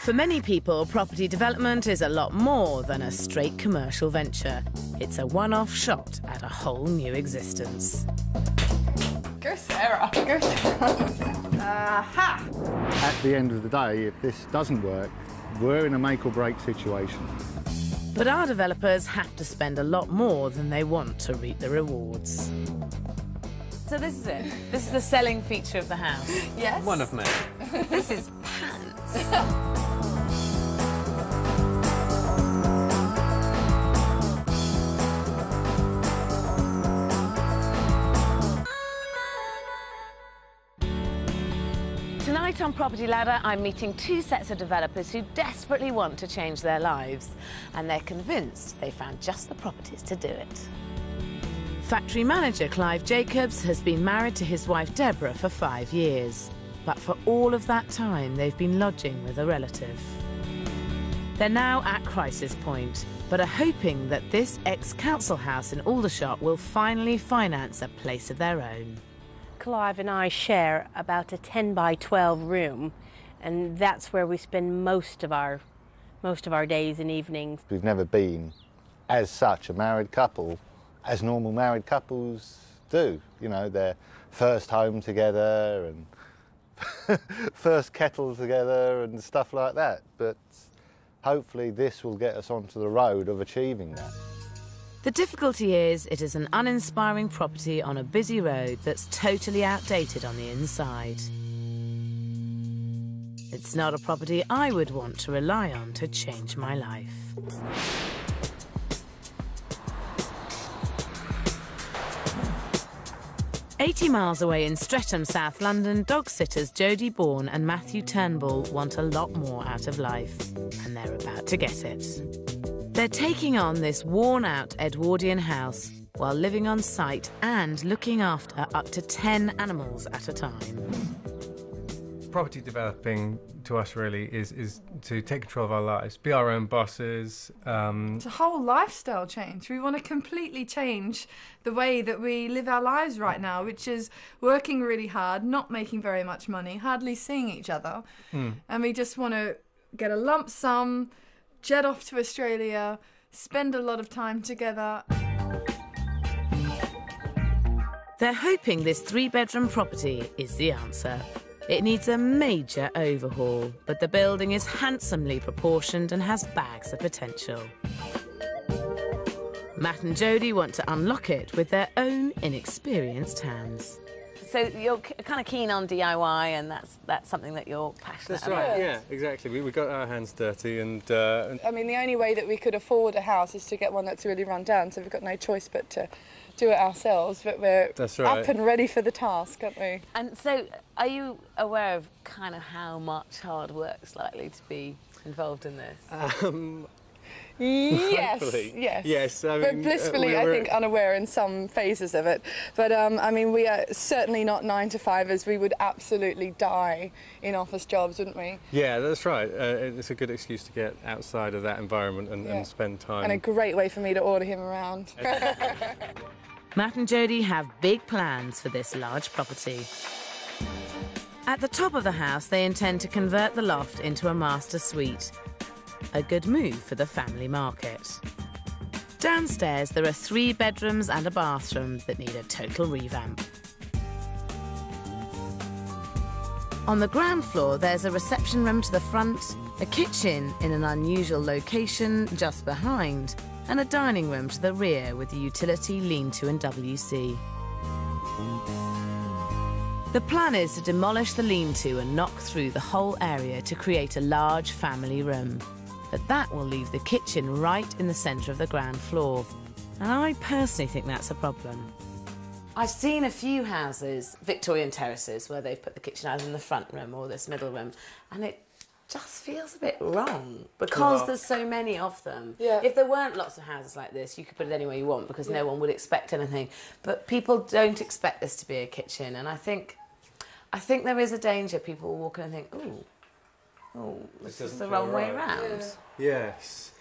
For many people, property development is a lot more than a straight commercial venture. It's a one-off shot at a whole new existence. Go Sarah, go Sarah. Aha! At the end of the day, if this doesn't work, we're in a make or break situation. But our developers have to spend a lot more than they want to reap the rewards. So this is it. This is the selling feature of the house. Yes. One of many. This is pants. Tonight on Property Ladder, I'm meeting two sets of developers who desperately want to change their lives, and they're convinced they found just the properties to do it. Factory manager Clive Jacobs has been married to his wife Deborah for 5 years, but for all of that time they've been lodging with a relative. They're now at crisis point, but are hoping that this ex-council house in Aldershot will finally finance a place of their own. Clive and I share about a 10 by 12 room, and that's where we spend most of our days and evenings. We've never been, as such, a married couple, as normal married couples do. You know, their first home together and first kettle together and stuff like that. But hopefully this will get us onto the road of achieving that. The difficulty is it is an uninspiring property on a busy road that's totally outdated on the inside. It's not a property I would want to rely on to change my life. "80 miles away in Streatham, South London, dog sitters Jodie and Matthew Turnbull want a lot more out of life, and they're about to get it. They're taking on this worn-out Edwardian house while living on site and looking after up to 10 animals at a time. Property developing to us really is to take control of our lives, be our own bosses. It's a whole lifestyle change. We want to completely change the way that we live our lives right now, which is working really hard, not making very much money, hardly seeing each other. And we just want to get a lump sum, jet off to Australia, spend a lot of time together. They're hoping this 3-bedroom property is the answer. It needs a major overhaul, but the building is handsomely proportioned and has bags of potential. Matt and Jodie want to unlock it with their own inexperienced hands. So you're kind of keen on DIY, and that's something that you're passionate about. That's right, yeah, exactly. We got our hands dirty, and I mean, the only way that we could afford a house is to get one that's really run down, so we've got no choice but to do it ourselves, but we're up and ready for the task, aren't we? And so, are you aware of kind of how much hard work's likely to be involved in this? Yes, yes. Yes, I mean, but blissfully, I think, unaware in some phases of it. But, I mean, we are certainly not 9-to-5ers. We would absolutely die in office jobs, wouldn't we? Yeah, that's right. It's a good excuse to get outside of that environment and spend time. And a great way for me to order him around. Matt and Jodie have big plans for this large property. At the top of the house, they intend to convert the loft into a master suite. A good move for the family market. Downstairs, there are 3 bedrooms and a bathroom that need a total revamp. On the ground floor, there's a reception room to the front, a kitchen in an unusual location just behind, and a dining room to the rear with a utility lean-to and WC. The plan is to demolish the lean-to and knock through the whole area to create a large family room. But that will leave the kitchen right in the centre of the ground floor. And I personally think that's a problem. I've seen a few houses, Victorian terraces, where they've put the kitchen either in the front room or this middle room, and it just feels a bit wrong because there's so many of them. Yeah. If there weren't lots of houses like this, you could put it anywhere you want because no one would expect anything. But people don't expect this to be a kitchen, and I think there is a danger people will walk in and think, oh, this is the wrong way around. Yeah. Yes.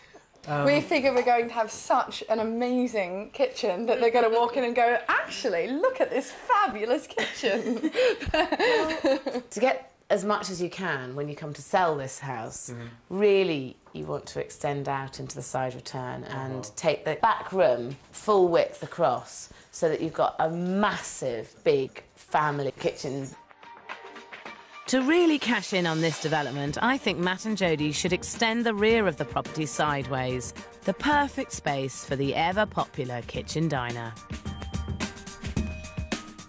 We figure we're going to have such an amazing kitchen that they're going to walk in and go, actually, look at this fabulous kitchen. To get as much as you can, when you come to sell this house, really you want to extend out into the side return and take the back room full width across so that you've got a massive, big family kitchen. To really cash in on this development, I think Matt and Jodie should extend the rear of the property sideways, the perfect space for the ever-popular kitchen diner.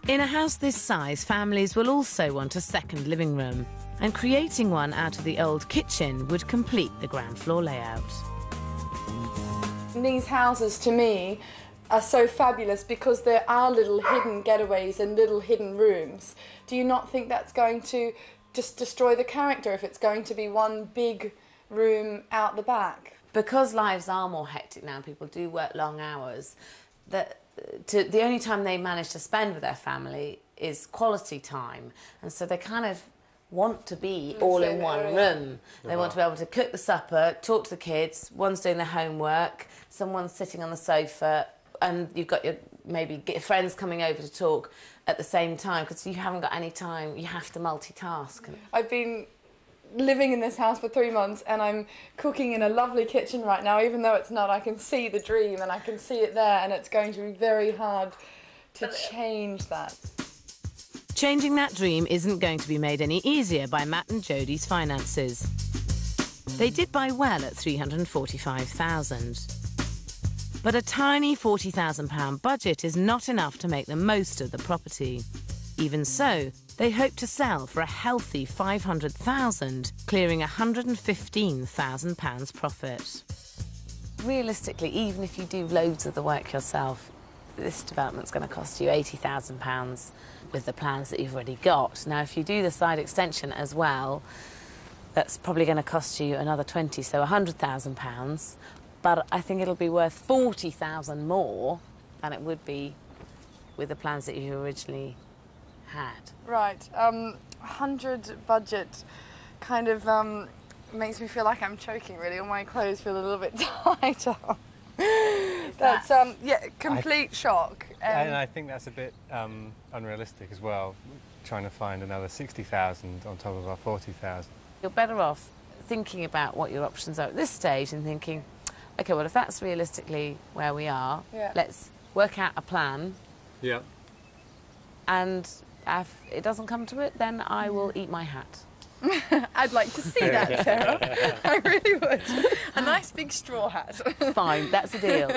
In a house this size, families will also want a second living room, and creating one out of the old kitchen would complete the ground floor layout. These houses, to me, are so fabulous because there are little hidden getaways and little hidden rooms. Do you not think that's going to just destroy the character if it's going to be one big room out the back? Because lives are more hectic now, people do work long hours, the only time they manage to spend with their family is quality time, and so they kind of want to be all in one room. They want to be able to cook the supper, talk to the kids, one's doing their homework, someone's sitting on the sofa, and you've got your maybe friends coming over to talk at the same time, because you haven't got any time, you have to multitask. I've been living in this house for 3 months and I'm cooking in a lovely kitchen right now. Even though it's not, I can see the dream and I can see it there, and it's going to be very hard to change that. Changing that dream isn't going to be made any easier by Matt and Jodie's finances. They did buy well at $345,000. But a tiny £40,000 budget is not enough to make the most of the property. Even so, they hope to sell for a healthy $500,000, clearing £115,000 profit. Realistically, even if you do loads of the work yourself, this development's going to cost you £80,000 with the plans that you've already got. Now, if you do the side extension as well, that's probably going to cost you another 20, so £100,000. But I think it'll be worth £40,000 more than it would be with the plans that you originally had. Right, 100 budget kind of makes me feel like I'm choking, really. All my clothes feel a little bit tighter. That's, yeah, complete shock. And I think that's a bit unrealistic as well, trying to find another 60,000 on top of our 40,000. You're better off thinking about what your options are at this stage and thinking, OK, well, if that's realistically where we are, let's work out a plan. Yeah. And if it doesn't come to it, then I will eat my hat. I'd like to see that, Sarah. I really would. A nice big straw hat. Fine, that's a deal.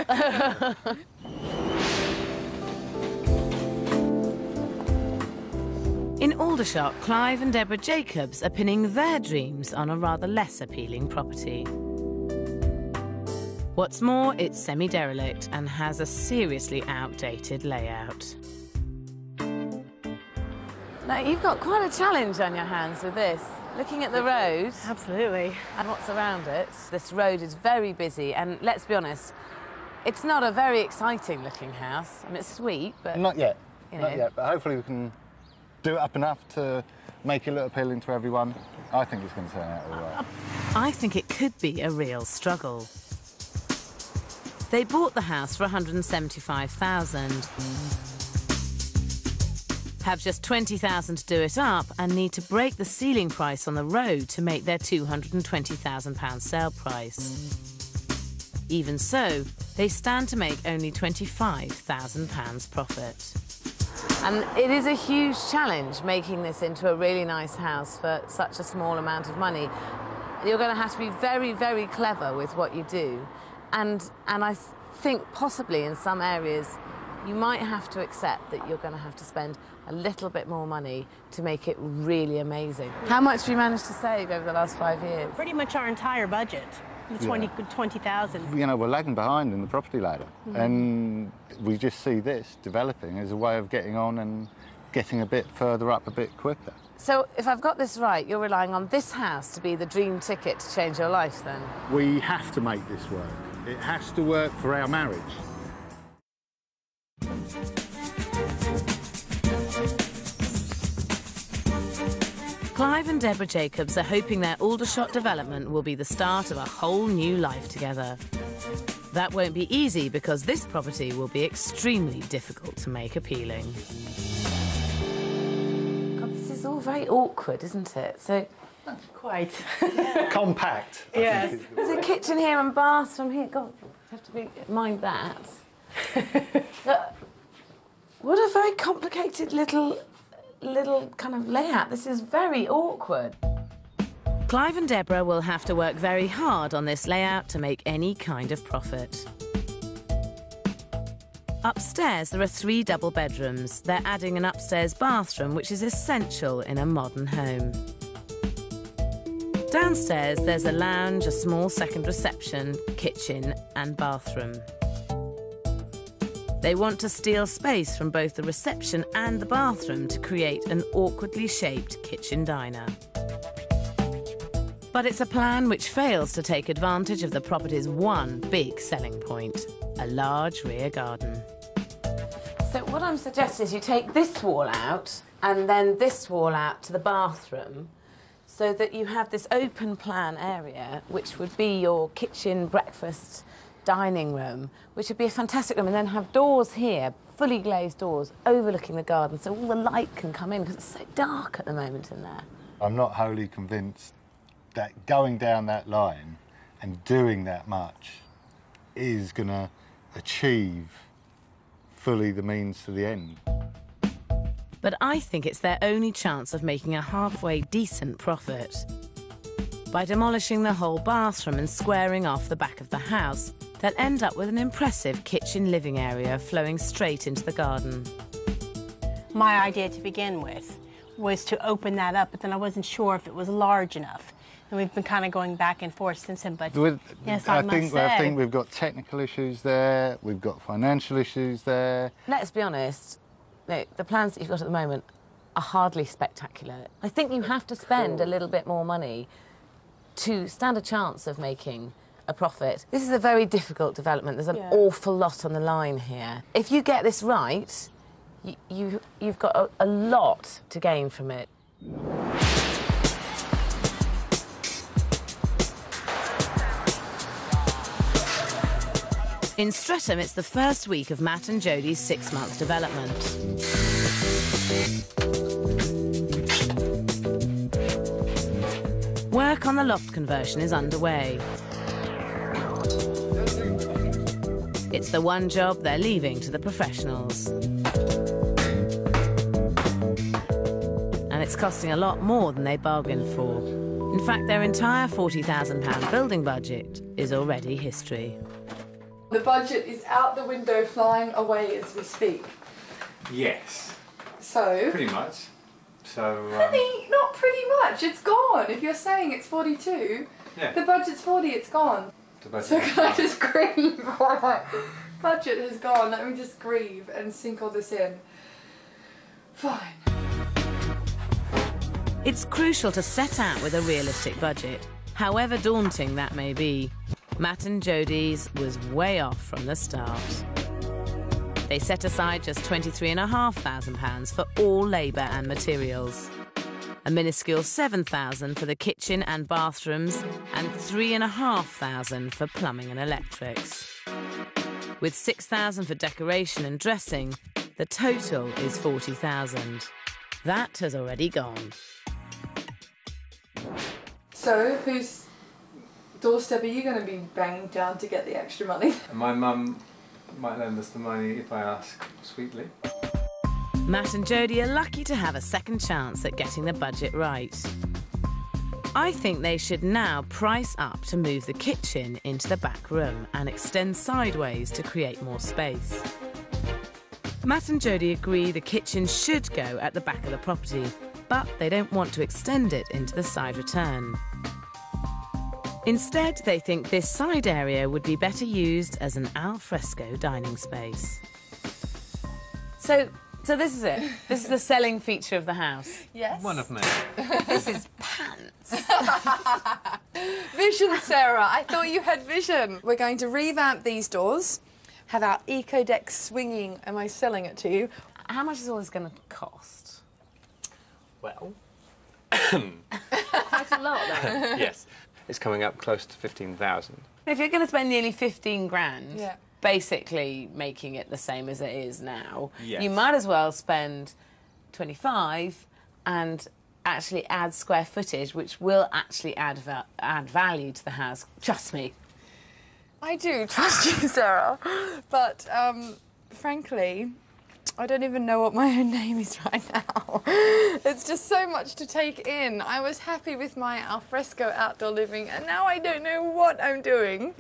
In Aldershot, Clive and Deborah Jacobs are pinning their dreams on a rather less appealing property. What's more, it's semi-derelict and has a seriously outdated layout. Now, you've got quite a challenge on your hands with this. Looking at the road... Absolutely. And what's around it. This road is very busy, and let's be honest, it's not a very exciting-looking house. I mean, it's sweet, but... Not yet. You know. Not yet, but hopefully we can do it up enough to make it look appealing to everyone. I think it's going to turn out all right. I think it could be a real struggle. They bought the house for £175,000. Have just £20,000 to do it up and need to break the ceiling price on the road to make their £220,000 sale price. Even so, they stand to make only £25,000 profit. And it is a huge challenge making this into a really nice house for such a small amount of money. You're going to have to be very, very clever with what you do. And I think possibly in some areas you might have to accept that you're going to have to spend a little bit more money to make it really amazing. How much have you managed to save over the last 5 years? Pretty much our entire budget, the 20,000. You know, we're lagging behind in the property ladder, and we just see this developing as a way of getting on and getting a bit further up a bit quicker. So if I've got this right, you're relying on this house to be the dream ticket to change your life then? We have to make this work. It has to work for our marriage. Clive and Deborah Jacobs are hoping their Aldershot development will be the start of a whole new life together. That won't be easy because this property will be extremely difficult to make appealing. God, this is all very awkward, isn't it? So Quite. Compact. Yes. there's a kitchen here and bathroom here. God, I have to mind that. What a very complicated little kind of layout. This is very awkward. Clive and Deborah will have to work very hard on this layout to make any kind of profit. Upstairs, there are 3 double bedrooms. They're adding an upstairs bathroom, which is essential in a modern home. Downstairs, there's a lounge, a small second reception, kitchen and bathroom. They want to steal space from both the reception and the bathroom to create an awkwardly shaped kitchen diner. But it's a plan which fails to take advantage of the property's one big selling point, a large rear garden. So what I'm suggesting is you take this wall out and then this wall out to the bathroom so that you have this open plan area, which would be your kitchen, breakfast, dining room, which would be a fantastic room, and then have doors here, fully glazed doors, overlooking the garden, so all the light can come in, because it's so dark at the moment in there. I'm not wholly convinced that going down that line and doing that much is going to achieve fully the means to the end. But I think it's their only chance of making a halfway decent profit. By demolishing the whole bathroom and squaring off the back of the house, they'll end up with an impressive kitchen living area flowing straight into the garden. My idea to begin with was to open that up, but then I wasn't sure if it was large enough. And we've been kind of going back and forth since then, but yes, I think we've got technical issues there, we've got financial issues there. Let's be honest, the plans that you've got at the moment are hardly spectacular. I think you have to spend a little bit more money to stand a chance of making a profit. This is a very difficult development. There's an awful lot on the line here. If you get this right, you've got a lot to gain from it. In Streatham, it's the first week of Matt and Jodie's 6-month development. Work on the loft conversion is underway. It's the one job they're leaving to the professionals. And it's costing a lot more than they bargained for. In fact, their entire £40,000 building budget is already history. The budget is out the window, flying away as we speak. Yes. So... Pretty much. So... Honey, not pretty much. It's gone. If you're saying it's 42, the budget's 40, it's gone. So can I just grieve? Budget has gone. Let me just grieve and sink all this in. Fine. It's crucial to set out with a realistic budget, however daunting that may be. Matt and Jodie's was way off from the start. They set aside just £23,500 for all labour and materials. A minuscule £7,000 for the kitchen and bathrooms and £3,500 for plumbing and electrics. With £6,000 for decoration and dressing, the total is £40,000. That has already gone. So, whose doorstep are you going to be banging down to get the extra money? My mum might lend us the money if I ask sweetly. Matt and Jodie are lucky to have a second chance at getting the budget right. I think they should now price up to move the kitchen into the back room and extend sideways to create more space. Matt and Jodie agree the kitchen should go at the back of the property, but they don't want to extend it into the side return. Instead, they think this side area would be better used as an al fresco dining space. So this is it. This is the selling feature of the house. Yes. One of many. This is pants. Vision, Sarah. I thought you had vision. We're going to revamp these doors, have our eco deck swinging. Am I selling it to you? How much is all this going to cost? Well, Quite a lot, though. yes. It's coming up close to 15,000. If you're going to spend nearly 15 grand, Yeah. basically making it the same as it is now, Yes. you might as well spend 25 and actually add square footage, which will actually add value to the house. Trust me. I do trust you, Sarah, but frankly, I don't even know what my own name is right now. It's just so much to take in. I was happy with my alfresco outdoor living, and now I don't know what I'm doing.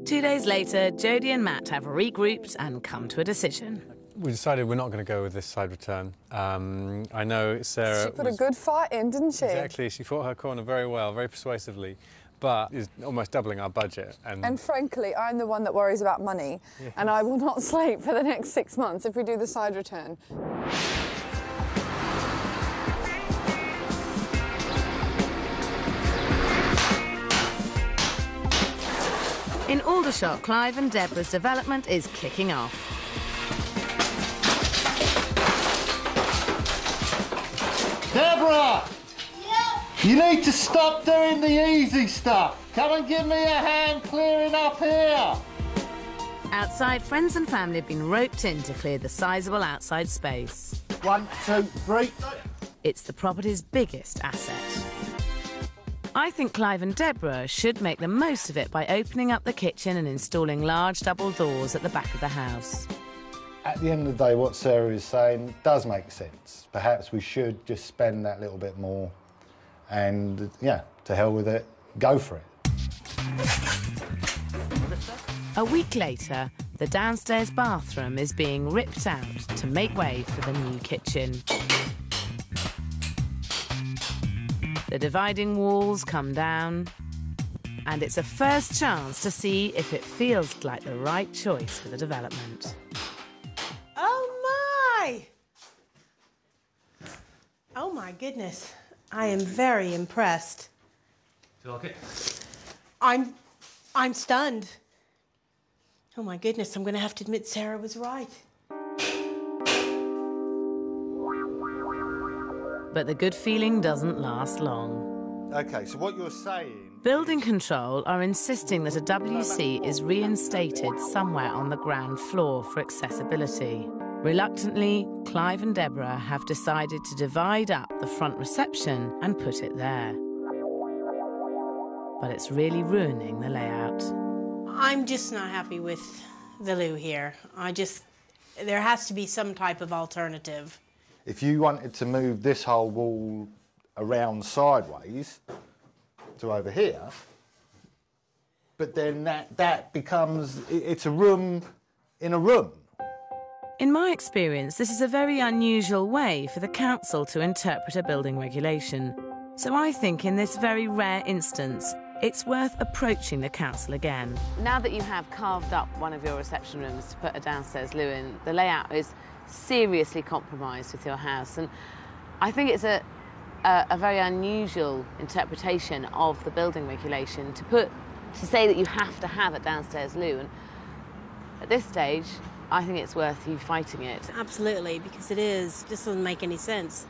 2 days later, Jodie and Matt have regrouped and come to a decision. We decided we're not going to go with this side return. I know Sarah... She put a good fight in, didn't she? Exactly. She fought her corner very well, very persuasively, but is almost doubling our budget. And frankly, I'm the one that worries about money, yes. And I will not sleep for the next 6 months if we do the side return. In Aldershot, Clive and Deborah's development is kicking off. Deborah! Yeah? You need to stop doing the easy stuff. Come and give me a hand clearing up here. Outside, friends and family have been roped in to clear the sizable outside space. 1, 2, 3. It's the property's biggest asset. I think Clive and Deborah should make the most of it by opening up the kitchen and installing large double doors at the back of the house. At the end of the day, what Sarah is saying does make sense. Perhaps we should just spend that little bit more and, yeah, to hell with it, go for it. A week later, the downstairs bathroom is being ripped out to make way for the new kitchen. The dividing walls come down, and it's a first chance to see if it feels like the right choice for the development. Oh my goodness, I am very impressed. Do you like it? I'm stunned. Oh my goodness, I'm going to have to admit Sarah was right. But the good feeling doesn't last long. OK, so what you're saying... Building control are insisting that a WC is reinstated somewhere on the ground floor for accessibility. Reluctantly, Clive and Deborah have decided to divide up the front reception and put it there. But it's really ruining the layout. I'm just not happy with the loo here. There has to be some type of alternative. If you wanted to move this whole wall around sideways to over here, but then that becomes, it's a room in a room. In my experience, this is a very unusual way for the council to interpret a building regulation. So I think in this very rare instance, it's worth approaching the council again. Now that you have carved up one of your reception rooms to put a downstairs loo in, the layout is seriously compromised with your house. And I think it's a very unusual interpretation of the building regulation to say that you have to have a downstairs loo. And at this stage, I think it's worth you fighting it. Absolutely, because it just doesn't make any sense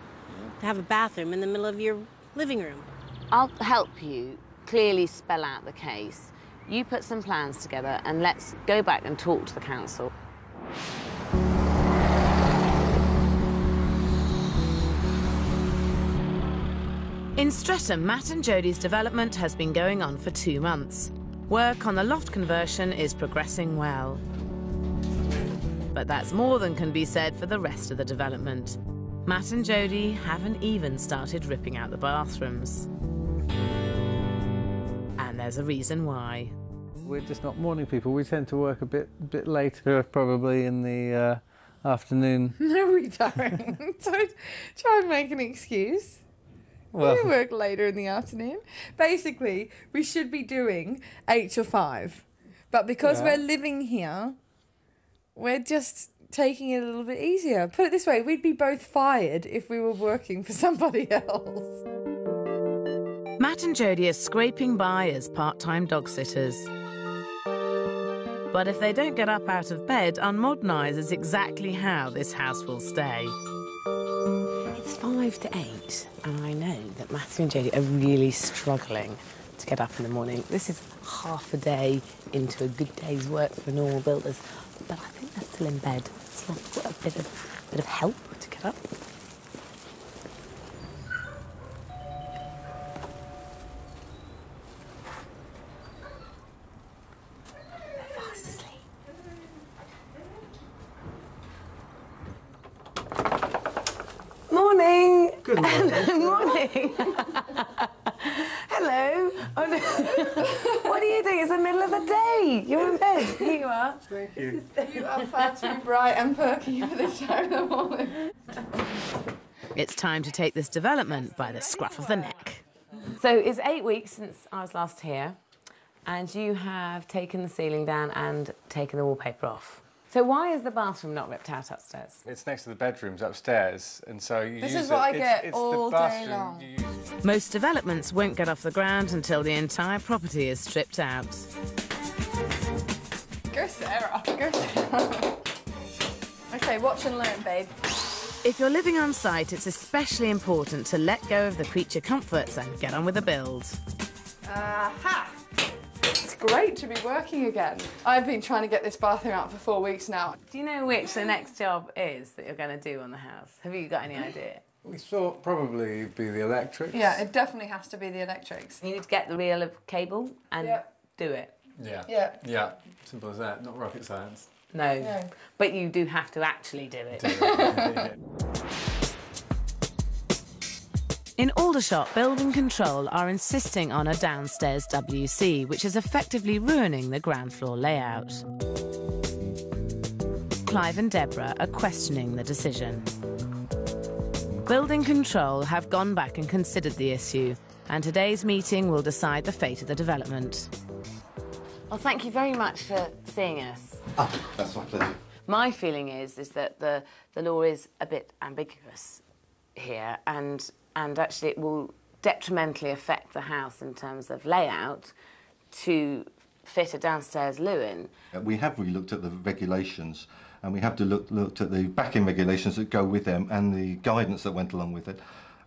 to have a bathroom in the middle of your living room. I'll help you clearly spell out the case. You put some plans together and let's go back and talk to the council. In Streatham, Matt and Jodie's development has been going on for 2 months. Work on the loft conversion is progressing well. But that's more than can be said for the rest of the development. Matt and Jodie haven't even started ripping out the bathrooms. And there's a reason why. We're just not morning people. We tend to work a bit later, probably in the afternoon. No, we don't. Don't try and make an excuse. Well, we work later in the afternoon. Basically, we should be doing 8 to 5. But because we're living here, we're just taking it a little bit easier. Put it this way, we'd be both fired if we were working for somebody else. Matt and Jodie are scraping by as part-time dog sitters. But if they don't get up out of bed, unmodernise is exactly how this house will stay. It's 5 to 8, and I know that Matthew and Jodie are really struggling to get up in the morning. This is half a day into a good day's work for normal builders, but I think they're still in bed. So I've got a bit of help to get up. They're fast asleep. Morning. Good morning. Morning. Hello. Oh, no. What are you doing? It's the middle of the day. You're in bed. Here you are. Thank you. You are far too bright and perky for this time of the morning. It's time to take this development by the scruff of the neck. So it's 8 weeks since I was last here, and you have taken the ceiling down and taken the wallpaper off. So why is the bathroom not ripped out upstairs? It's next to the bedrooms upstairs, and so you This use is what I it's get the all day bathroom long. you use. Most developments won't get off the ground until the entire property is stripped out. Go Sarah, go Sarah. Okay, watch and learn, babe. If you're living on site, it's especially important to let go of the creature comforts and get on with the build. Aha! It's great to be working again. I've been trying to get this bathroom out for 4 weeks now. Do you know which the next job is that you're going to do on the house? Have you got any idea? We thought probably it'd be the electrics. Yeah, it definitely has to be the electrics. You need to get the reel of cable and Yep. do it. Yeah. Yeah. Yeah. Simple as that. Not rocket science. No. No. But you do have to actually do it. In Aldershot, building control are insisting on a downstairs WC, which is effectively ruining the ground floor layout. Clive and Deborah are questioning the decision. Building control have gone back and considered the issue, and today's meeting will decide the fate of the development. Well, thank you very much for seeing us. Oh, that's my pleasure. My feeling is that the law is a bit ambiguous here, and actually it will detrimentally affect the house in terms of layout to fit a downstairs loo in. We have re-looked at the regulations, and we have looked at the backing regulations that go with them and the guidance that went along with it,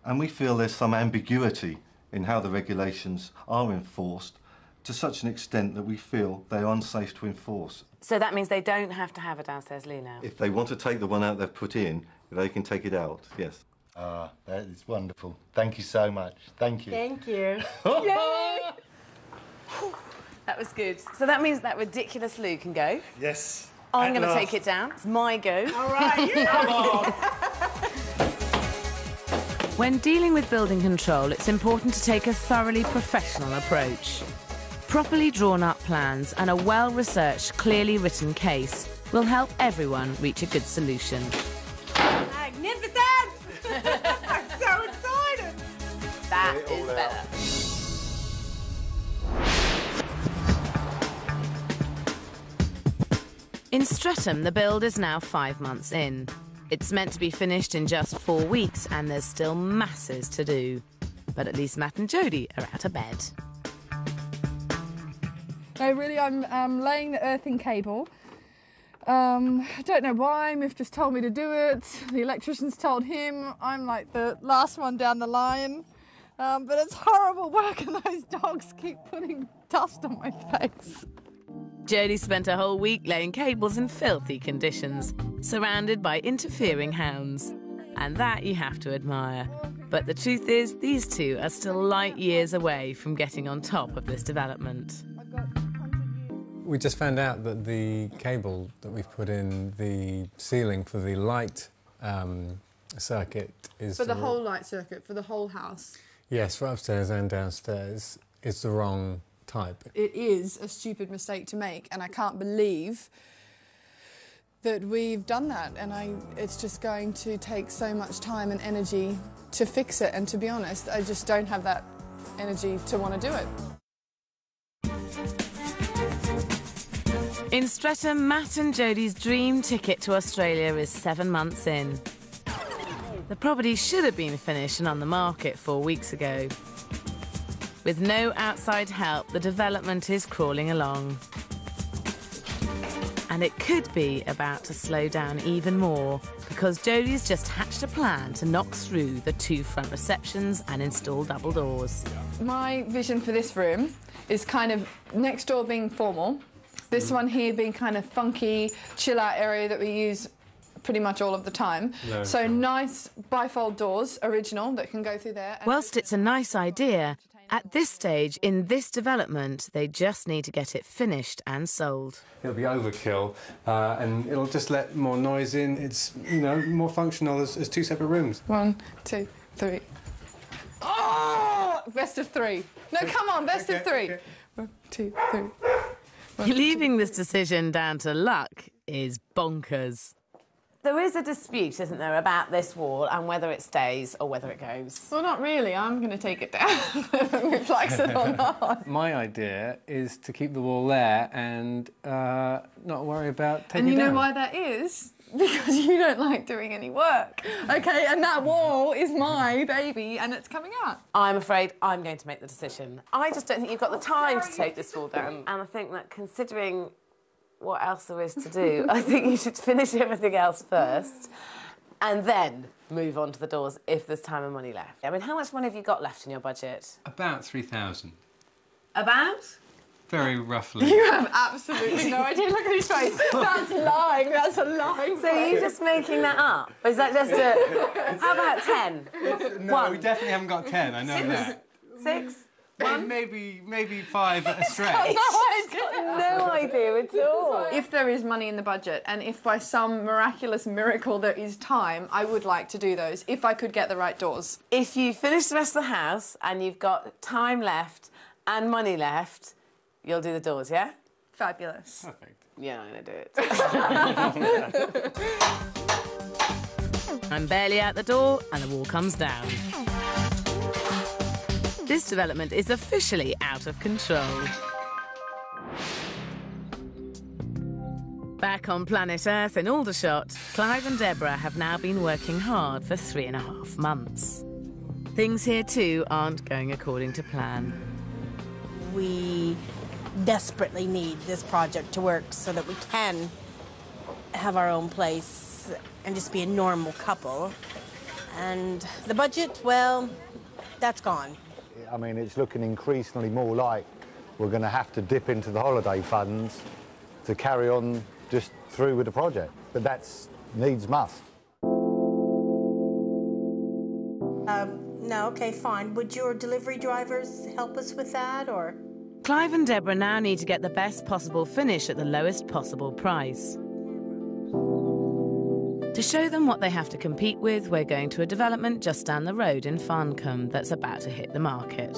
and we feel there's some ambiguity in how the regulations are enforced to such an extent that we feel they are unsafe to enforce. So that means they don't have to have a downstairs loo now? If they want to take the one out they've put in, they can take it out, yes. Ah, that is wonderful. Thank you so much. Thank you. Thank you. Yay! That was good. So that means that ridiculous loo can go. Yes. I'm going to take it down. It's my go. All right, you come on. When dealing with building control, it's important to take a thoroughly professional approach. Properly drawn-up plans and a well-researched, clearly written case will help everyone reach a good solution. Magnificent! I'm so excited! That is better. In Streatham, the build is now 5 months in. It's meant to be finished in just 4 weeks, and there's still masses to do. But at least Matt and Jodie are out of bed. No, really, I'm laying the earthing cable. I don't know why, Miff just told me to do it. The electrician's told him. I'm like the last one down the line. But it's horrible work and those dogs keep putting dust on my face. Jodie spent a whole week laying cables in filthy conditions, surrounded by interfering hounds. And that you have to admire. But the truth is, these two are still light years away from getting on top of this development. We just found out that the cable that we've put in the ceiling for the light circuit is... For the whole light circuit, for the whole house. Yes, for upstairs and downstairs. It's the wrong type. It is a stupid mistake to make, and I can't believe that we've done that, and it's just going to take so much time and energy to fix it, and to be honest, I just don't have that energy to want to do it. In Streatham, Matt and Jodie's dream ticket to Australia is 7 months in. The property should have been finished and on the market 4 weeks ago. With no outside help, the development is crawling along. And it could be about to slow down even more, because Jodie's just hatched a plan to knock through the 2 front receptions and install double doors. My vision for this room is kind of next door being formal, this one here being kind of funky, chill-out area that we use pretty much all of the time. No, so sure. nice bifold doors, original, that can go through there. Whilst it's a nice idea, at this stage in this development, they just need to get it finished and sold. It'll be overkill, and it'll just let more noise in. It's, you know, more functional as two separate rooms. 1, 2, 3. Oh! Best of 3. No, come on, best of 3. Okay. 1, 2, 3. Leaving this decision down to luck is bonkers. There is a dispute, isn't there, about this wall and whether it stays or whether it goes. Well, not really. I'm going to take it down and reflex it or not. My idea is to keep the wall there and not worry about taking And you it know down. why that is? Because you don't like doing any work, OK? And that wall is my baby and it's coming out. I'm afraid I'm going to make the decision. I just don't think you've got the time to take this wall down. And I think that considering what else there is to do, I think you should finish everything else first and then move on to the doors if there's time and money left. I mean, how much money have you got left in your budget? About 3,000. About? Very roughly. You have absolutely no idea. Look at his face. That's lying. That's a lying. So are you just making that up? Or is that just a... How about 10? No, we definitely haven't got 10, I know that. 6? Maybe 5 at a stretch. I've got no idea at all. If there is money in the budget and if by some miraculous miracle there is time, I would like to do those if I could get the right doors. If you finish the rest of the house and you've got time left and money left, you'll do the doors, yeah? Fabulous. Perfect. Yeah, I'm going to do it. I'm barely out the door and the wall comes down. This development is officially out of control. Back on planet Earth in Aldershot, Clive and Deborah have now been working hard for 3.5 months. Things here too aren't going according to plan. We desperately need this project to work so that we can have our own place and just be a normal couple. And the budget, well, that's gone. I mean, it's looking increasingly more like we're going to have to dip into the holiday funds to carry on just through with the project. But that's needs must. No, okay, fine. Would your delivery drivers help us with that, or? Clive and Deborah now need to get the best possible finish at the lowest possible price. To show them what they have to compete with, we're going to a development just down the road in Farncombe that's about to hit the market.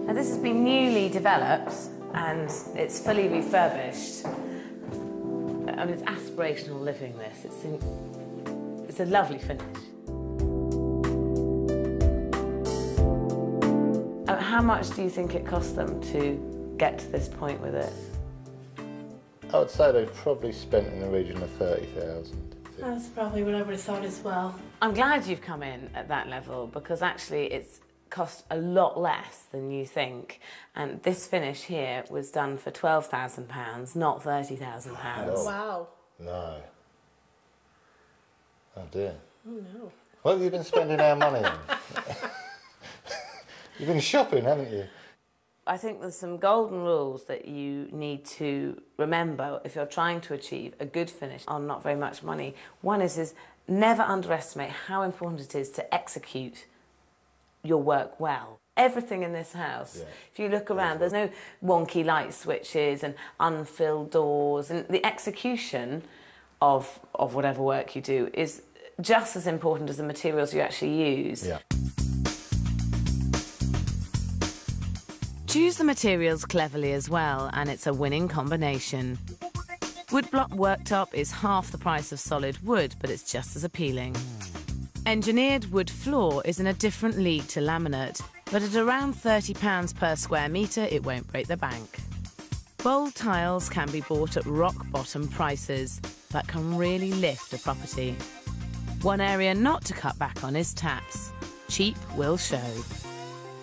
Now, this has been newly developed and it's fully refurbished. I mean, it's aspirational living, this. It's a lovely finish. How much do you think it cost them to get to this point with it? I would say they've probably spent in the region of 30,000. That's probably what I would have thought as well. I'm glad you've come in at that level because actually it's cost a lot less than you think. And this finish here was done for £12,000, not £30,000. Wow. No. Oh dear. Oh no. What have you been spending our money on? You've been shopping, haven't you? I think there's some golden rules that you need to remember if you're trying to achieve a good finish on not very much money. One is never underestimate how important it is to execute your work well. Everything in this house, if you look around, there's no wonky light switches and unfilled doors, and the execution of whatever work you do is just as important as the materials you actually use. Yeah. Choose the materials cleverly as well, and it's a winning combination. Woodblock worktop is half the price of solid wood, but it's just as appealing. Engineered wood floor is in a different league to laminate, but at around £30 per square metre, it won't break the bank. Bold tiles can be bought at rock-bottom prices, but can really lift a property. One area not to cut back on is taps. Cheap will show.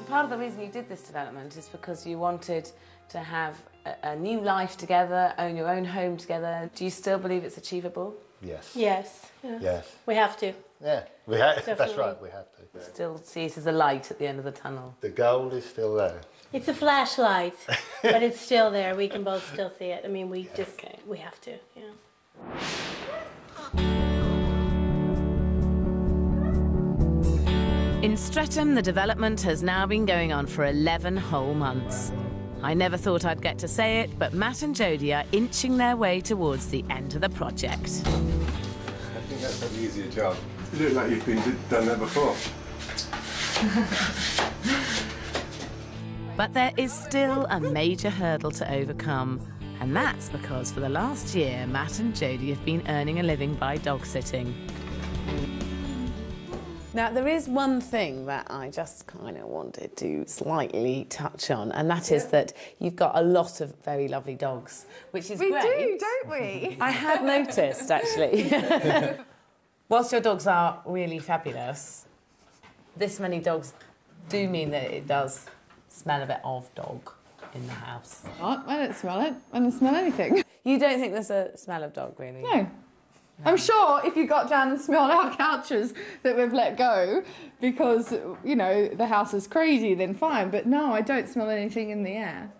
Part of the reason you did this development is because you wanted to have a new life together, own your own home together. Do you still believe it's achievable? Yes. Yes. Yes. We have to. Yeah, we have. That's Definitely. right, we have to. Yeah. Still see it as a light at the end of the tunnel? The goal is still there. It's a flashlight, but it's still there. We can both still see it. I mean, we have to, yeah. In Streatham, the development has now been going on for 11 whole months. I never thought I'd get to say it, but Matt and Jodie are inching their way towards the end of the project. I think that's an easier job. You look like you've done that before. But there is still a major hurdle to overcome, and that's because for the last year, Matt and Jodie have been earning a living by dog sitting. Now, there is one thing that I just kind of wanted to slightly touch on, and that is that you've got a lot of very lovely dogs, which is great. We do, don't we? I had noticed, actually. Whilst your dogs are really fabulous, this many dogs do mean that it does smell a bit of dog in the house. What? I don't smell it. I don't smell anything. You don't think there's a smell of dog, really? No. I'm sure if you got down and smelled our couches that we've let go because, you know, the house is crazy, then fine. But no, I don't smell anything in the air.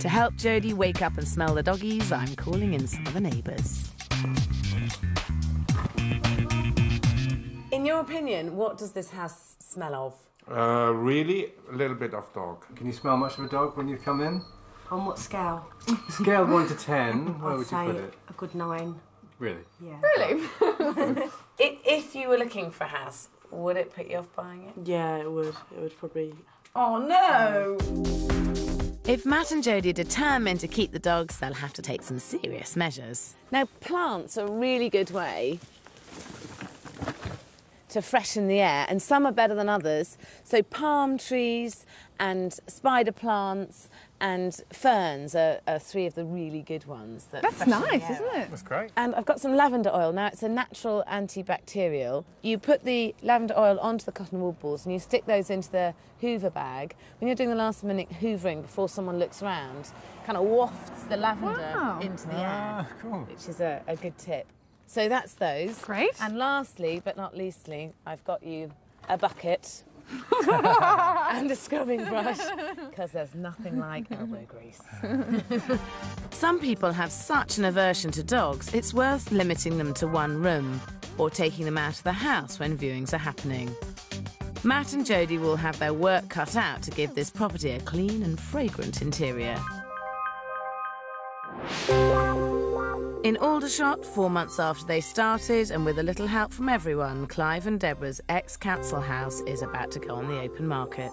To help Jodie wake up and smell the doggies, I'm calling in some of the neighbours. In your opinion, what does this house smell of? Really, a little bit of dog. Can you smell much of a dog when you come in? On what scale? Scale 1 to 10, where would you put it? A good 9. Really? Yeah. Really? If you were looking for a house, would it put you off buying it? Yeah, it would. It would probably... Oh, no! If Matt and Jodie are determined to keep the dogs, they'll have to take some serious measures. Now, plants are a really good way to freshen the air, and some are better than others. So palm trees and spider plants and ferns are three of the really good ones. That's nice, isn't it? That's great. And I've got some lavender oil. Now, it's a natural antibacterial. You put the lavender oil onto the cotton wool balls and you stick those into the hoover bag. When you're doing the last-minute hoovering before someone looks around, kind of wafts the lavender into the air, Cool. which is a good tip. So that's those. Great. And lastly, but not leastly, I've got you a bucket and a scrubbing brush, because there's nothing like elbow grease. Some people have such an aversion to dogs, it's worth limiting them to one room or taking them out of the house when viewings are happening. Matt and Jodie will have their work cut out to give this property a clean and fragrant interior. In Aldershot, 4 months after they started, and with a little help from everyone, Clive and Deborah's ex-council house is about to go on the open market.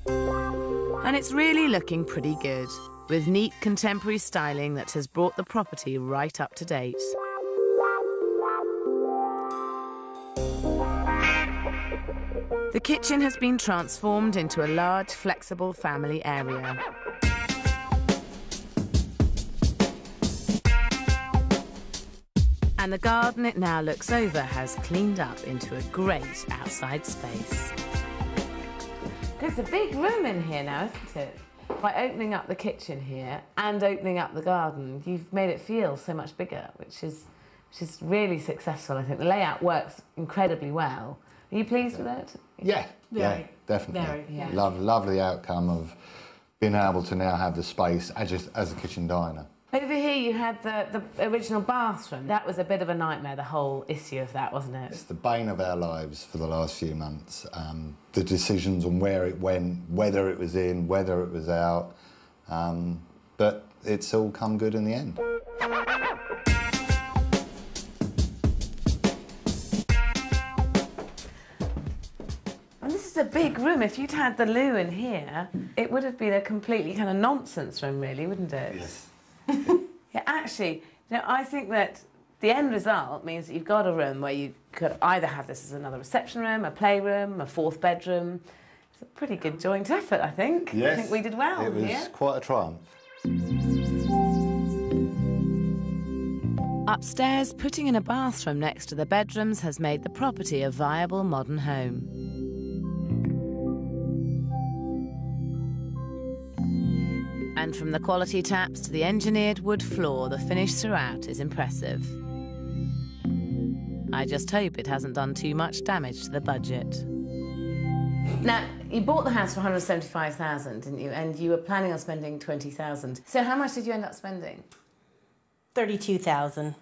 And it's really looking pretty good, with neat contemporary styling that has brought the property right up to date. The kitchen has been transformed into a large, flexible family area. And the garden it now looks over has cleaned up into a great outside space. There's a big room in here now, isn't it? By opening up the kitchen here and opening up the garden, you've made it feel so much bigger, which is really successful. I think the layout works incredibly well. Are you pleased with it? Yeah, definitely. Very, yeah. Lovely outcome of being able to now have the space as a kitchen diner. Over here you had the original bathroom. That was a bit of a nightmare, the whole issue of that, wasn't it? It's the bane of our lives for the last few months. The decisions on where it went, whether it was in, whether it was out. But it's all come good in the end. And this is a big room. If you'd had the loo in here, it would have been a completely kind of nonsense room, really, wouldn't it? Yes. Yeah, actually, you know, I think that the end result means that you've got a room where you could either have this as another reception room, a playroom, a fourth bedroom. It's a pretty good joint effort, I think. Yes. I think we did well It was here. quite a triumph. Upstairs, putting in a bathroom next to the bedrooms has made the property a viable modern home. And from the quality taps to the engineered wood floor, the finish throughout is impressive. I just hope it hasn't done too much damage to the budget. Now, you bought the house for 175,000, didn't you? And you were planning on spending 20,000. So how much did you end up spending? 32,000.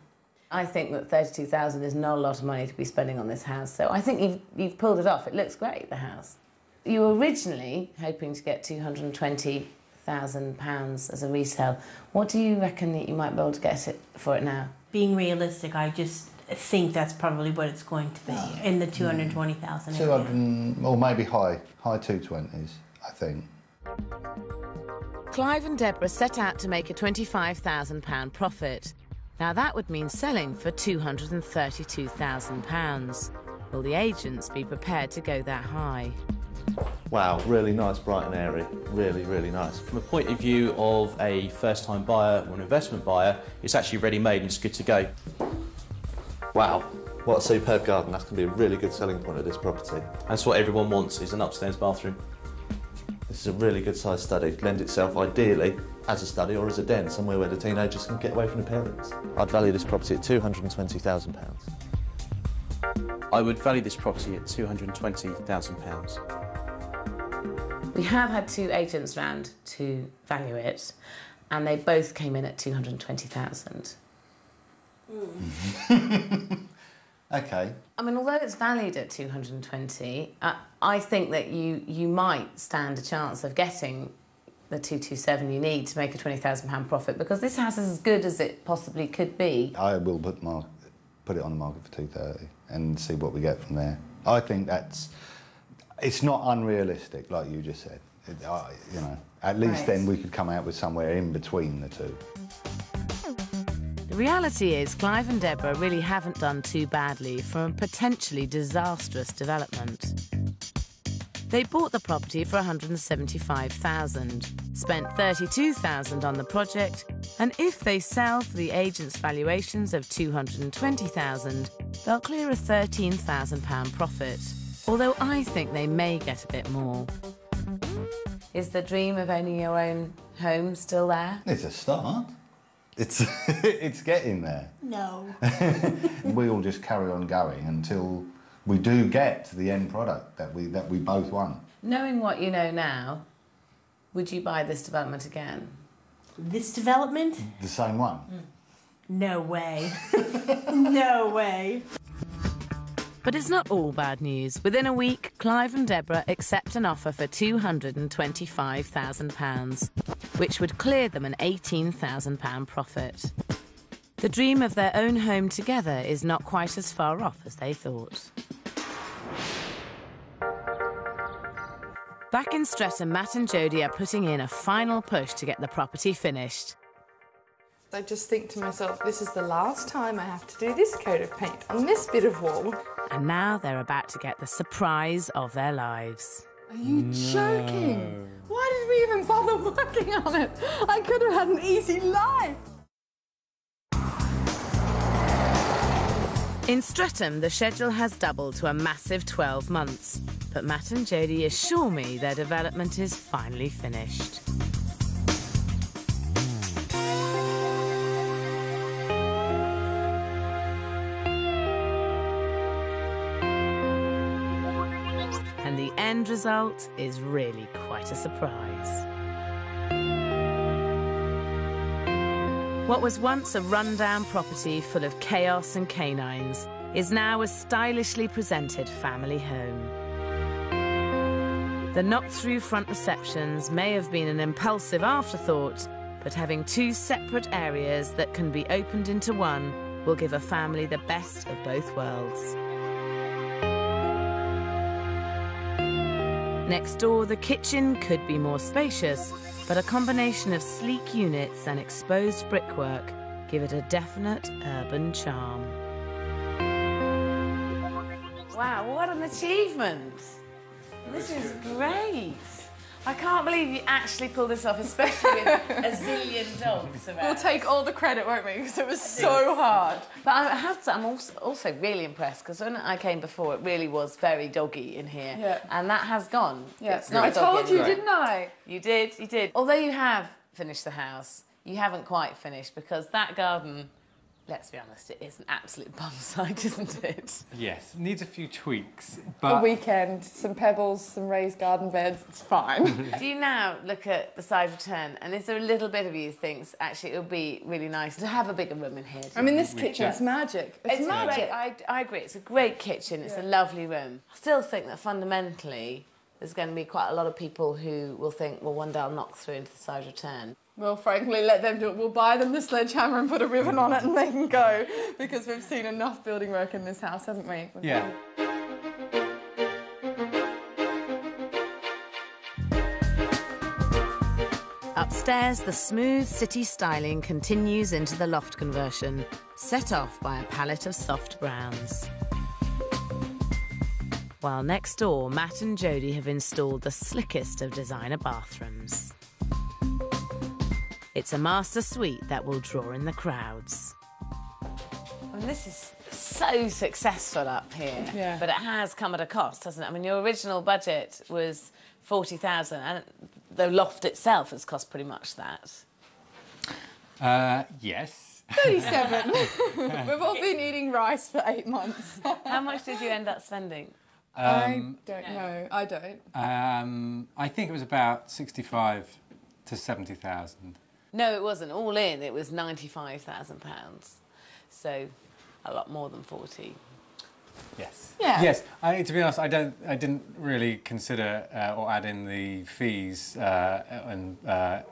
I think that 32,000 is not a lot of money to be spending on this house. So I think you've pulled it off. It looks great, the house. You were originally hoping to get £220,000 as a resale. What do you reckon that you might be able to get it for it now? Being realistic, I just think that's probably what it's going to be, in the 220,000 area. 200, or maybe high 220s, I think. Clive and Deborah set out to make a £25,000 profit. Now that would mean selling for £232,000. Will the agents be prepared to go that high? Wow, really nice, bright and airy. Really, really nice. From a point of view of a first-time buyer or an investment buyer, it's actually ready-made and it's good to go. Wow, what a superb garden. That's going to be a really good selling point of this property. That's what everyone wants, is an upstairs bathroom. This is a really good sized study. It lends itself ideally as a study or as a den, somewhere where the teenagers can get away from the parents. I'd value this property at £220,000. I would value this property at £220,000. We have had 2 agents round to value it, and they both came in at 220,000. Okay. I mean, although it's valued at 220, I think that you might stand a chance of getting the 227 you need to make a £20,000 profit, because this house is as good as it possibly could be. I will put it on the market for 230 and see what we get from there. I think it's not unrealistic, like you just said. You know, at least then we could come out with somewhere in between the two. The reality is Clive and Deborah really haven't done too badly from a potentially disastrous development. They bought the property for £175,000, spent £32,000 on the project, and if they sell for the agent's valuations of £220,000, they'll clear a £13,000 profit. Although I think they may get a bit more. Is the dream of owning your own home still there? It's a start. It's getting there. No. We'll just carry on going until we do get to the end product that we both want. Knowing what you know now, would you buy this development again? This development? The same one? No way. No way. But it's not all bad news. Within a week, Clive and Deborah accept an offer for £225,000, which would clear them an £18,000 profit. The dream of their own home together is not quite as far off as they thought. Back in Streatham, Matt and Jodie are putting in a final push to get the property finished. I just think to myself, this is the last time I have to do this coat of paint on this bit of wall. And now they're about to get the surprise of their lives. Are you joking? Why did we even bother working on it? I could have had an easy life. In Streatham, the schedule has doubled to a massive 12 months. But Matt and Jodie assure me their development is finally finished. And the end result is really quite a surprise. What was once a rundown property full of chaos and canines is now a stylishly presented family home. The knocked-through front receptions may have been an impulsive afterthought, but having 2 separate areas that can be opened into one will give a family the best of both worlds. Next door, the kitchen could be more spacious, but a combination of sleek units and exposed brickwork give it a definite urban charm. Wow, what an achievement! This is great. I can't believe you actually pulled this off, especially with a zillion dogs around. We'll take all the credit, won't we? Because it was so hard. But I have to say, I'm also really impressed, because when I came before, it really was very doggy in here. Yeah. And that has gone. Yeah. It's not I doggy told you, anymore. didn't I? You did, you did. Although you have finished the house, you haven't quite finished, because that garden let's be honest, it is an absolute bum site, isn't it? Yes, needs a few tweaks, A but... weekend, some pebbles, some raised garden beds, it's fine. Do you now look at the side return, and is there a little bit of you who thinks, actually, it would be really nice to have a bigger room in here? I mean, this kitchen's magic. It's magic. I agree, it's a great kitchen, it's a lovely room. I still think that fundamentally, there's going to be quite a lot of people who will think, well, one day I'll knock through into the side return. Well, frankly, let them do it. We'll buy them the sledgehammer and put a ribbon on it and they can go, because we've seen enough building work in this house, haven't we? Yeah. Upstairs, the smooth city styling continues into the loft conversion, set off by a palette of soft browns. While next door, Matt and Jodie have installed the slickest of designer bathrooms. It's a master suite that will draw in the crowds. And this is so successful up here, but it has come at a cost, hasn't it? I mean, your original budget was 40,000, and the loft itself has cost pretty much that. Yes. 37. We've all been eating rice for 8 months. How much did you end up spending? I don't know. I don't. I think it was about 65 to 70,000. No, it wasn't. All in, it was £95,000. So, a lot more than 40. Yes. Yeah. Yes. To be honest, I didn't really consider or add in the fees and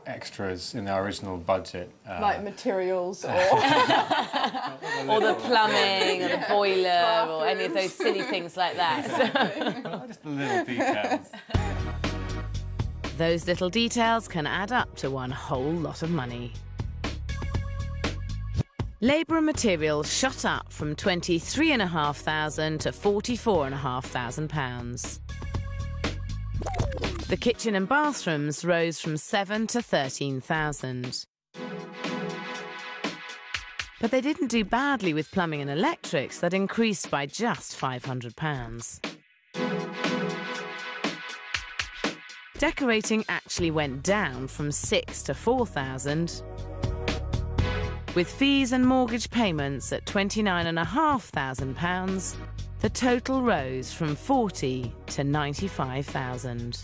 extras in our original budget. Like materials or... or the plumbing or the boiler or any of those silly things like that. Well, just the little details. Those little details can add up to one whole lot of money. Labour and materials shot up from £23,500 to £44,500. The kitchen and bathrooms rose from £7,000 to £13,000. But they didn't do badly with plumbing and electrics that increased by just £500. Decorating actually went down from £6,000 to £4,000, with fees and mortgage payments at £29,500. The total rose from £40,000 to £95,000.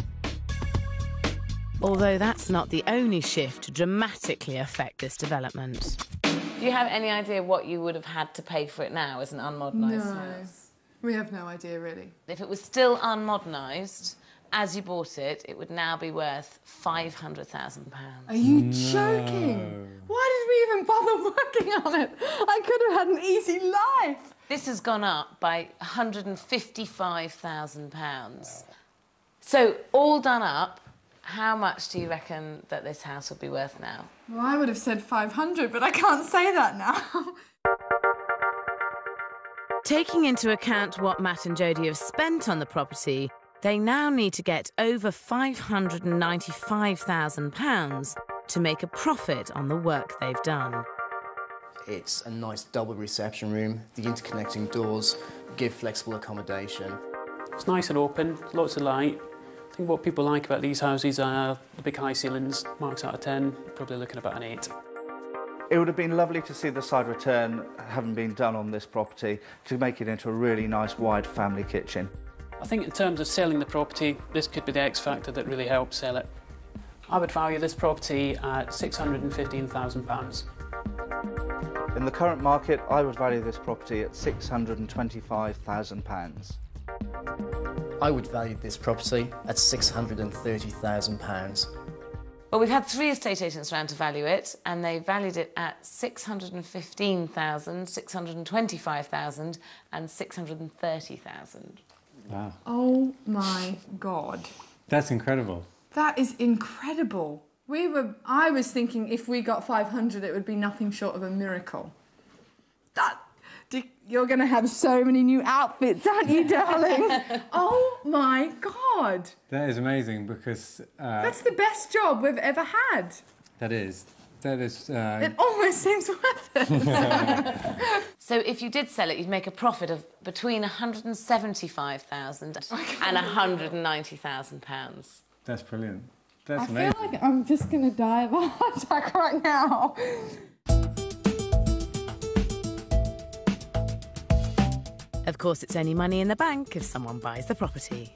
Although that's not the only shift to dramatically affect this development. Do you have any idea what you would have had to pay for it now as an unmodernised house? We have no idea, really. If it was still unmodernised, as you bought it, it would now be worth £500,000. Are you joking? Why did we even bother working on it? I could have had an easy life. This has gone up by £155,000. So, all done up, how much do you reckon that this house would be worth now? Well, I would have said 500, but I can't say that now. Taking into account what Matt and Jodie have spent on the property, they now need to get over £595,000 to make a profit on the work they've done. It's a nice double reception room. The interconnecting doors give flexible accommodation. It's nice and open, lots of light. I think what people like about these houses are the big high ceilings. Marks out of 10, probably looking about an 8. It would have been lovely to see the side return having been done on this property to make it into a really nice wide family kitchen. I think in terms of selling the property, this could be the X factor that really helps sell it. I would value this property at £615,000. In the current market, I would value this property at £625,000. I would value this property at £630,000. Well, we've had 3 estate agents around to value it, and they valued it at £615,000, £625,000 and £630,000. Wow. Oh my God. That's incredible. That is incredible. I was thinking if we got 500, it would be nothing short of a miracle. You're going to have so many new outfits, aren't you, darling? Oh my God. That is amazing because... That's the best job we've ever had. That is. It almost seems worth it. So if you did sell it, you'd make a profit of between £175,000 and £190,000. That's brilliant. That's amazing. amazing. I feel like I'm just going to die of a heart attack right now. Of course, it's only money in the bank if someone buys the property.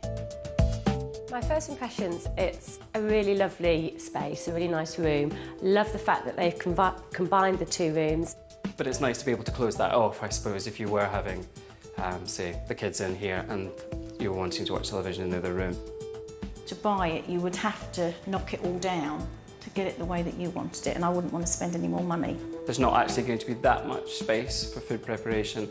My first impressions, it's a really lovely space, a really nice room. Love the fact that they've combined the two rooms. But it's nice to be able to close that off, I suppose, if you were having, say, the kids in here and you were wanting to watch television in the other room. To buy it, you would have to knock it all down to get it the way that you wanted it, and I wouldn't want to spend any more money. There's not actually going to be that much space for food preparation,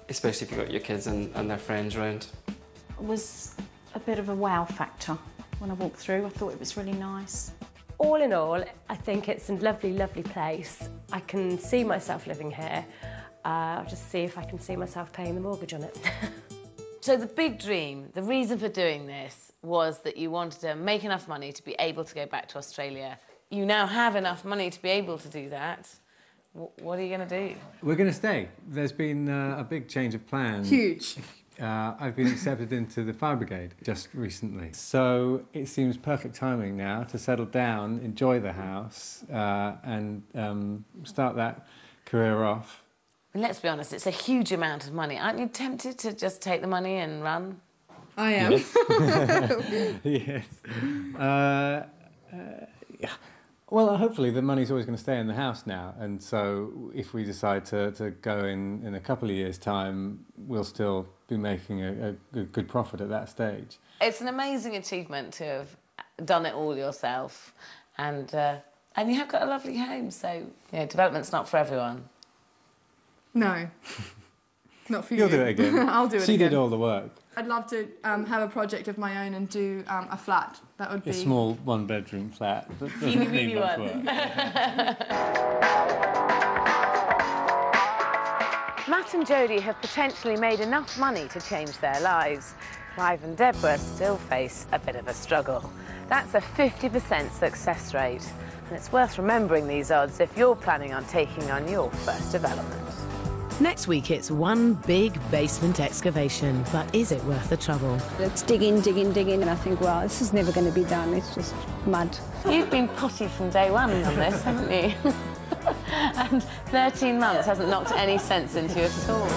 especially if you've got your kids and their friends around. It was a bit of a wow factor when I walked through. I thought it was really nice. All in all, I think it's a lovely, lovely place. I can see myself living here. I'll just see if I can see myself paying the mortgage on it. So the big dream, the reason for doing this was that you wanted to make enough money to be able to go back to Australia. You now have enough money to be able to do that. What are you going to do? We're going to stay. There's been a big change of plans. Huge. I've been accepted into the fire brigade just recently. So it seems perfect timing now to settle down, enjoy the house and start that career off. And let's be honest, it's a huge amount of money. Aren't you tempted to just take the money and run? I am. Yes. Yeah. Well, hopefully the money's always going to stay in the house now, and so if we decide to go in a couple of years' time, we'll still be making a good profit at that stage. It's an amazing achievement to have done it all yourself, and you have got a lovely home, so you know, development's not for everyone. No, not for you. You'll do it again. I'll do it again. She did all the work. I'd love to have a project of my own and do a flat. That would be... A small one-bedroom flat. Teeny weeny one. Matt and Jodie have potentially made enough money to change their lives. Clive and Deborah still face a bit of a struggle. That's a 50% success rate. And it's worth remembering these odds if you're planning on taking on your first development. Next week, it's one big basement excavation, but is it worth the trouble? Let's dig in, and I think, well, this is never going to be done. It's just mud. You've been potty from day one on this, haven't you? And 13 months hasn't knocked any sense into you at all.